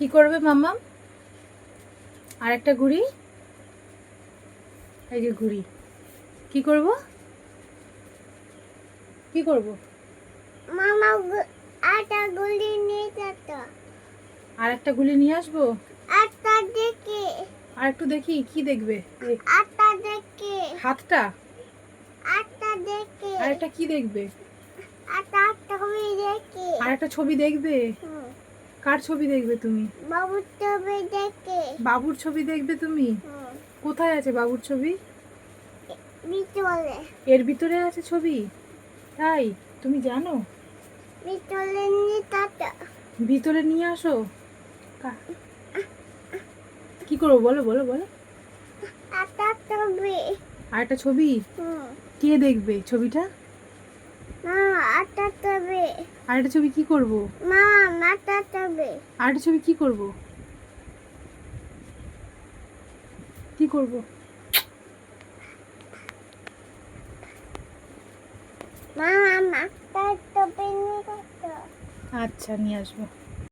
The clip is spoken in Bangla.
কি করবে মাম্মাম? আর একটা ঘুড়ি, এই যে ঘুড়ি। কি করব? কি করব? মামা আটা গুলি নিয়ে যেত। আর একটা গুলি নিয়ে আসবো। আটা দেখে। আর একটু দেখি, কি দেখবে? এই আটা দেখে। হাতটা। আটা দেখে। আর একটা কি দেখবে? আটা ছবি দেখে। আর একটা ছবি দেখবে। কার ছবি দেখবে তুমি? বাবুর ছবি দেখে। বাবুর ছবি দেখবে তুমি? কোথায় আছে বাবুর ছবি? ভিতরে। এর ভিতরে আছে ছবি? তাই? তুমি জানো? ভিতরে নিয়ে যেত। ভিতরে নিয়ে আসো। কি করবো বলো বলো বলো। আটা ছবি। আর একটা ছবি? কে দেখবে ছবিটা? মামা আটা ছবি। আর একটা ছবি কি করব? মামা মাটা ছবি। আর একটা ছবি কি করব? কি করব? মামা মাটা ছবি নিয়ে যেত। আচ্ছা, নিয়ে আসবো।